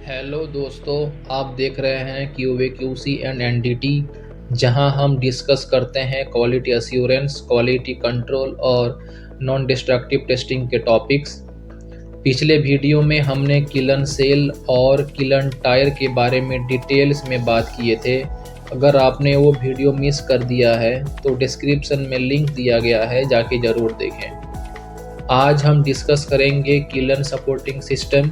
Hello दोस्तों, आप देख रहे हैं QA/QC एंड NDT, जहां हम डिस्कस करते हैं क्वालिटी अश्योरेंस, क्वालिटी कंट्रोल और नॉन डिस्ट्रक्टिव टेस्टिंग के टॉपिक्स। पिछले वीडियो में हमने किलन सेल और किलन टायर के बारे में डिटेल्स में बात किए थे। अगर आपने वो वीडियो मिस कर दिया है तो डिस्क्रिप्शन में लिंक दिया गया है, जाके ज़रूर देखें। आज हम डिस्कस करेंगे kiln supporting system,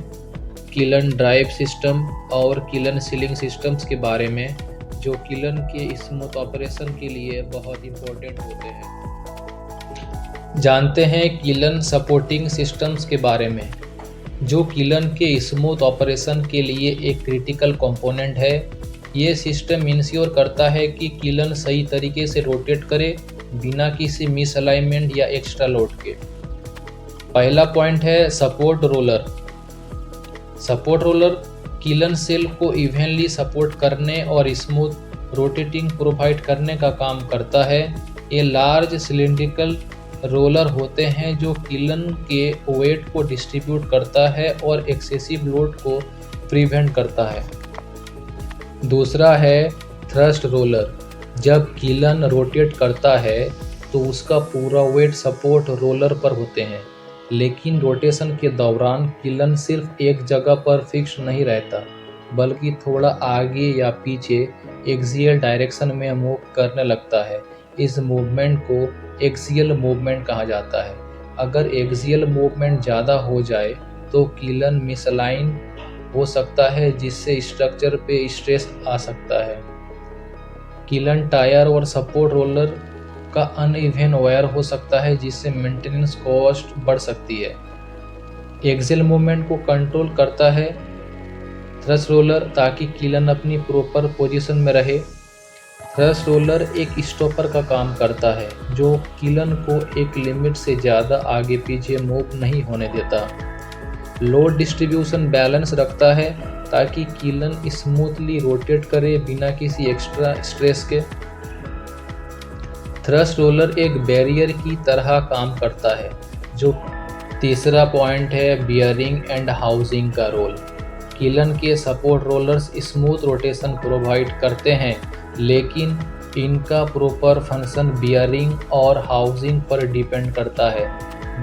kiln drive system और किलन सीलिंग सिस्टम्स के बारे में, जो किलन के स्मूथ ऑपरेशन के लिए बहुत इम्पोर्टेंट होते हैं। जानते हैं किलन सपोर्टिंग सिस्टम्स के बारे में, जो किलन के स्मूथ ऑपरेशन के लिए एक क्रिटिकल कंपोनेंट है। ये सिस्टम इंश्योर करता है कि किलन सही तरीके से रोटेट करे बिना किसी मिसअलाइनमेंट या एक्स्ट्रा लोड के। पहला पॉइंट है support roller. Support roller kiln shell को इवनली सपोर्ट करने और स्मूथ रोटेटिंग प्रोवाइड करने का काम करता है। ये लार्ज सिलिंड्रिकल रोलर होते हैं जो किलन के वेट को डिस्ट्रीब्यूट करता है और एक्सेसिव लोड को प्रिवेंट करता है। दूसरा है थ्रस्ट रोलर। जब किलन रोटेट करता है तो उसका पूरा वेट सपोर्ट रोलर पर होते हैं, लेकिन रोटेशन के दौरान किलन सिर्फ एक जगह पर फिक्स नहीं रहता, बल्कि थोड़ा आगे या पीछे एक्सियल डायरेक्शन में मूव करने लगता है। इस मूवमेंट को एक्सियल मूवमेंट कहा जाता है। अगर एक्सियल मूवमेंट ज़्यादा हो जाए तो किलन मिसअलाइन हो सकता है, जिससे स्ट्रक्चर पे स्ट्रेस आ सकता है। किलन टायर और सपोर्ट रोलर का अनइवन वायर हो सकता है, जिससे मेंटेनेंस कॉस्ट बढ़ सकती है। एक्सियल मूवमेंट को कंट्रोल करता है थ्रस्ट रोलर, ताकि किलन अपनी प्रॉपर पोजीशन में रहे। थ्रस्ट रोलर एक स्टॉपर का काम करता है, जो किलन को एक लिमिट से ज़्यादा आगे पीछे मूव नहीं होने देता। लोड डिस्ट्रीब्यूशन बैलेंस रखता है, ताकि किलन स्मूथली रोटेट करे बिना किसी एक्स्ट्रा स्ट्रेस के। थ्रस्ट रोलर एक बैरियर की तरह काम करता है। जो तीसरा पॉइंट है बियरिंग एंड हाउसिंग का रोल। किलन के support rollers smooth rotation provide करते हैं, लेकिन इनका प्रॉपर फंक्शन बियरिंग और हाउसिंग पर डिपेंड करता है।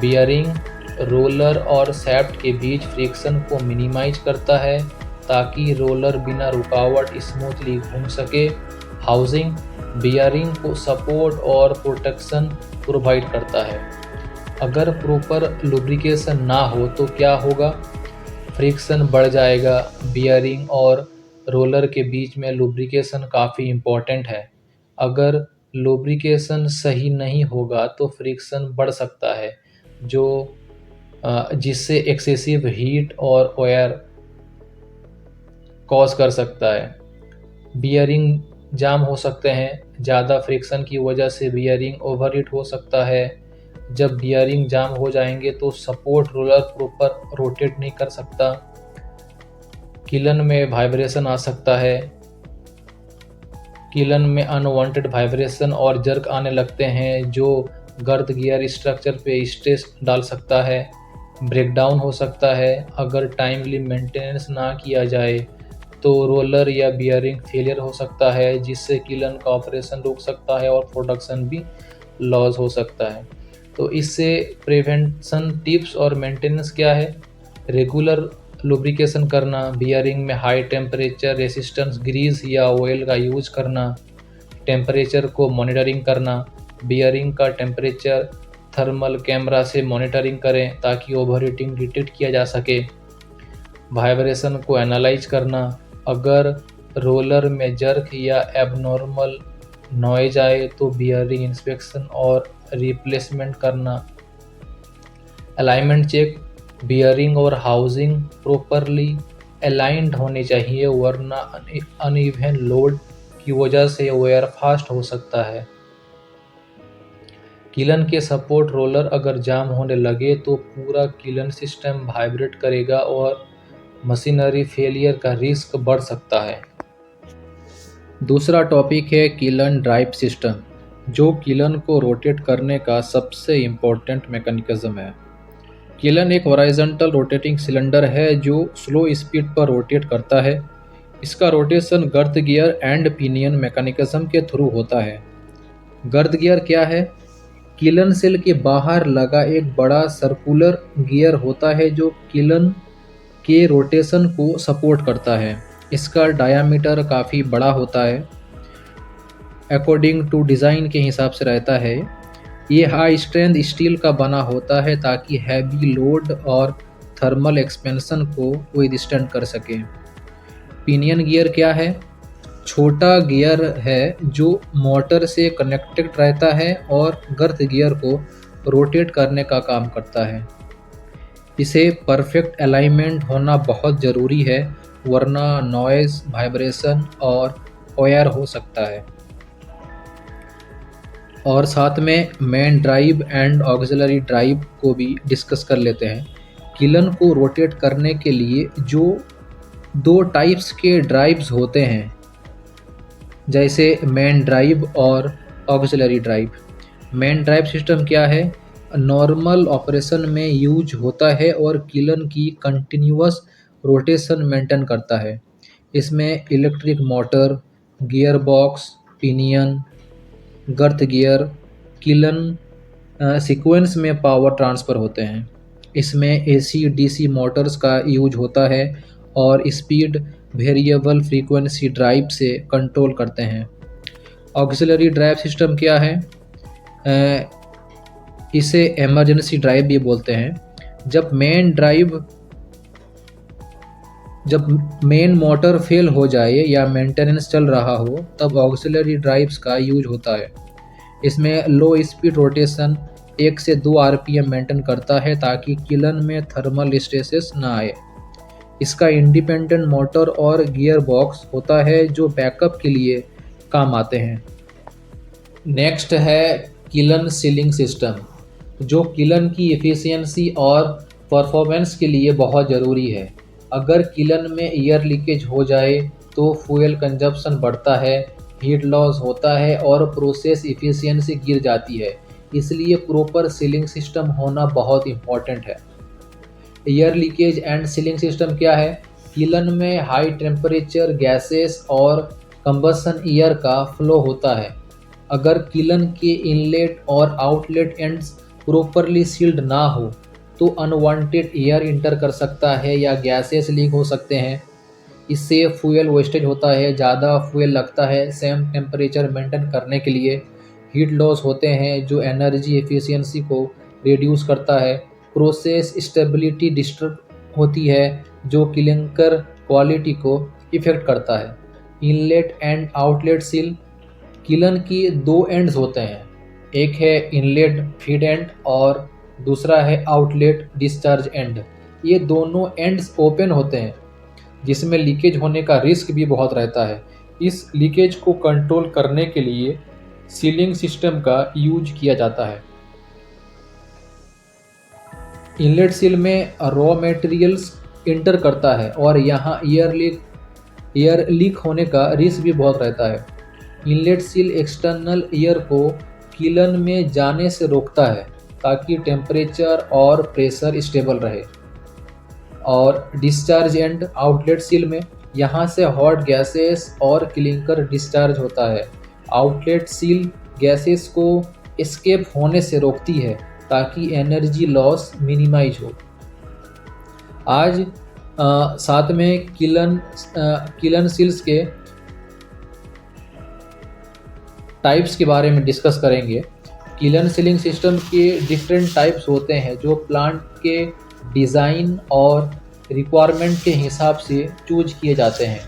बियरिंग रोलर और शैफ्ट के बीच फ्रिक्शन को मिनिमाइज करता है, ताकि रोलर बिना रुकावट स्मूथली घूम सके। हाउसिंग बियरिंग को सपोर्ट और प्रोटेक्शन प्रोवाइड करता है। अगर प्रॉपर लुब्रिकेशन ना हो तो क्या होगा? फ्रिक्शन बढ़ जाएगा। बियरिंग और रोलर के बीच में लुब्रिकेशन काफ़ी इम्पोर्टेंट है। अगर लुब्रिकेशन सही नहीं होगा तो फ्रिक्शन बढ़ सकता है, जिससे एक्सेसिव हीट और वायर कॉज कर सकता है। बियरिंग जाम हो सकते हैं। ज़्यादा फ्रिक्शन की वजह से बियरिंग ओवरहीट हो सकता है। जब बियरिंग जाम हो जाएंगे तो सपोर्ट रोलर प्रॉपर रोटेट नहीं कर सकता। किलन में वाइब्रेशन आ सकता है। किलन में अनवांटेड वाइब्रेशन और जर्क आने लगते हैं, जो गर्द गियर स्ट्रक्चर पे स्ट्रेस डाल सकता है। ब्रेकडाउन हो सकता है। अगर टाइमली मेंटेनेंस ना किया जाए तो रोलर या बियरिंग फेलियर हो सकता है, जिससे किलन का ऑपरेशन रुक सकता है और प्रोडक्शन भी लॉस हो सकता है। तो इससे प्रिवेंशन टिप्स और मेंटेनेंस क्या है? रेगुलर लुब्रिकेशन करना, बियरिंग में हाई टेम्परेचर रेसिस्टेंस ग्रीस या ऑयल का यूज करना, टेम्परेचर को मॉनिटरिंग करना, बियरिंग का टेम्परेचर थर्मल कैमरा से मॉनिटरिंग करें ताकि ओवरहीटिंग डिटेक्ट किया जा सके। वाइब्रेशन को एनालाइज करना, अगर रोलर में जर्क या एबनॉर्मल नॉइज आए तो बियरिंग इंस्पेक्शन और रिप्लेसमेंट करना। अलाइनमेंट चेक, बियरिंग और हाउसिंग प्रॉपरली अलाइंड होने चाहिए, वरना अनइवन लोड की वजह से वायर फास्ट हो सकता है। किलन के सपोर्ट रोलर अगर जाम होने लगे तो पूरा किलन सिस्टम वाइब्रेट करेगा और मशीनरी फेलियर का रिस्क बढ़ सकता है। दूसरा टॉपिक है किलन ड्राइव सिस्टम, जो किलन को रोटेट करने का सबसे इम्पोर्टेंट मैकेनिज्म है। किलन एक हॉरिजॉन्टल रोटेटिंग सिलेंडर है जो स्लो स्पीड पर रोटेट करता है। इसका rotation girth gear and pinion mechanism के थ्रू होता है। गर्थ गियर क्या है? किलन सेल के बाहर लगा एक बड़ा सर्कुलर गियर होता है जो किलन के रोटेशन को सपोर्ट करता है। इसका डायामीटर काफ़ी बड़ा होता है, अकॉर्डिंग टू डिज़ाइन के हिसाब से रहता है। ये हाई स्ट्रेंथ स्टील का बना होता है ताकि हैवी लोड और थर्मल एक्सपेंशन को विदस्टैंड कर सके। पिनियन गियर क्या है? छोटा गियर है जो मोटर से कनेक्टेड रहता है और गर्थ गियर को रोटेट करने का काम करता है। इसे परफेक्ट अलाइनमेंट होना बहुत ज़रूरी है, वरना नॉइज़, वाइब्रेशन और वायर हो सकता है। और साथ में main drive and auxiliary drive को भी डिस्कस कर लेते हैं। किलन को रोटेट करने के लिए जो दो टाइप्स के ड्राइव्स होते हैं, जैसे मेन ड्राइव और auxiliary drive. Main drive system क्या है? नॉर्मल ऑपरेशन में यूज होता है और किलन की कंटिन्यूअस रोटेशन मेंटेन करता है। इसमें electric motor, gear box, pinion, girth gear, kiln sequence में पावर ट्रांसफ़र होते हैं। इसमें एसी डीसी मोटर्स का यूज होता है और स्पीड वेरिएबल फ्रीक्वेंसी ड्राइव से कंट्रोल करते हैं। ऑक्सिलरी ड्राइव सिस्टम क्या है? इसे इमरजेंसी ड्राइव भी बोलते हैं। जब मेन मोटर फेल हो जाए या मेंटेनेंस चल रहा हो तब ऑक्सिलरी ड्राइव्स का यूज होता है। इसमें लो स्पीड रोटेशन 1 से 2 आरपीएम मेंटेन करता है ताकि किलन में थर्मल स्ट्रेसेस ना आए। इसका इंडिपेंडेंट मोटर और गियर बॉक्स होता है जो बैकअप के लिए काम आते हैं। नेक्स्ट है किलन सीलिंग सिस्टम, जो किलन की एफिशिएंसी और परफॉर्मेंस के लिए बहुत ज़रूरी है। अगर किलन में एयर लीकेज हो जाए तो फ्यूल कंजप्शन बढ़ता है, हीट लॉस होता है और प्रोसेस एफिशिएंसी गिर जाती है। इसलिए प्रॉपर सीलिंग सिस्टम होना बहुत इम्पॉर्टेंट है। Air leakage and ceiling system क्या है? किलन में हाई टेम्परेचर गैसेस और कंबसन एयर का फ्लो होता है। अगर किलन के इनलेट और आउटलेट एंड्स प्रॉपरली सील्ड ना हो तो अनवांटेड एयर इंटर कर सकता है या गैसेस लीक हो सकते हैं। इससे फ्यूल वेस्टेज होता है, ज़्यादा फ्यूल लगता है सेम टेम्परेचर मेंटेन करने के लिए। हीट लॉस होते हैं जो एनर्जी एफिशिएंसी को रिड्यूस करता है। प्रोसेस स्टेबिलिटी डिस्टर्ब होती है जो क्लिंकर क्वालिटी को इफ़ेक्ट करता है। Inlet and outlet seal, kiln की दो एंड्स होते हैं, एक है इनलेट फीड एंड और दूसरा है आउटलेट डिस्चार्ज एंड। ये दोनों एंड्स ओपन होते हैं जिसमें लीकेज होने का रिस्क भी बहुत रहता है। इस लीकेज को कंट्रोल करने के लिए सीलिंग सिस्टम का यूज किया जाता है। इनलेट सील में रॉ मटेरियल्स इंटर करता है और यहाँ एयर लीक होने का रिस्क भी बहुत रहता है। इनलेट सील एक्सटर्नल एयर को किलन में जाने से रोकता है ताकि टेम्परेचर और प्रेशर स्टेबल रहे। और डिस्चार्ज एंड आउटलेट सील में यहाँ से हॉट गैसेस और क्लिंकर डिस्चार्ज होता है। आउटलेट सील गैसेस को एस्केप होने से रोकती है ताकि एनर्जी लॉस मिनिमाइज हो। आज साथ में किलन सील्स के टाइप्स के बारे में डिस्कस करेंगे। किलन सीलिंग सिस्टम के डिफरेंट टाइप्स होते हैं जो प्लांट के डिज़ाइन और रिक्वायरमेंट के हिसाब से चूज किए जाते हैं।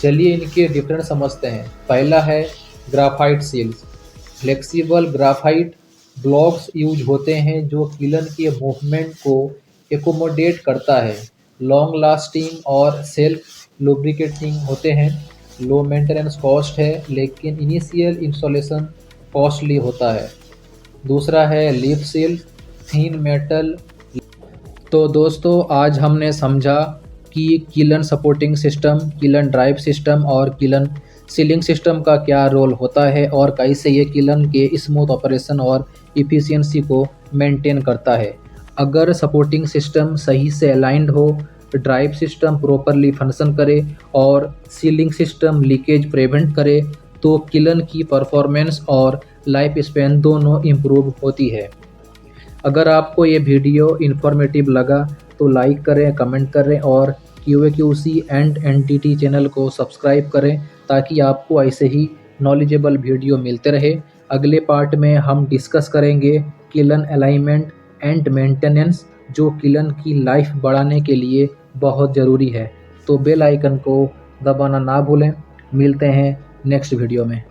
चलिए इनके डिफरेंट समझते हैं। पहला है graphite seals. Flexible graphite blocks use होते हैं जो किलन के मूवमेंट को एकोमोडेट करता है। लॉन्ग लास्टिंग और सेल्फ लुब्रिकेटिंग होते हैं। लो मेंटेनेंस कॉस्ट है लेकिन इनिशियल इंस्टॉलेशन कॉस्टली होता है। दूसरा है लीफ सील, थिन मेटल। तो दोस्तों आज हमने समझा कि kiln supporting system, kiln drive system और किलन सीलिंग सिस्टम का क्या रोल होता है और कैसे ये किलन के स्मूथ ऑपरेशन और इफ़िशियंसी को मेंटेन करता है। अगर सपोर्टिंग सिस्टम सही से अलाइंड हो, ड्राइव सिस्टम प्रॉपरली फंक्शन करे और सीलिंग सिस्टम लीकेज प्रिवेंट करे, तो किलन की परफॉर्मेंस और लाइफ स्पैन दोनों इम्प्रूव होती है। अगर आपको ये वीडियो इन्फॉर्मेटिव लगा तो लाइक करें, कमेंट करें और QAQC एंड एनटीटी चैनल को सब्सक्राइब करें ताकि आपको ऐसे ही नॉलेजेबल वीडियो मिलते रहे। अगले पार्ट में हम डिस्कस करेंगे किलन अलाइनमेंट एंड मेंटेनेंस, जो किलन की लाइफ बढ़ाने के लिए बहुत ज़रूरी है। तो बेल आइकन को दबाना ना भूलें। मिलते हैं नेक्स्ट वीडियो में।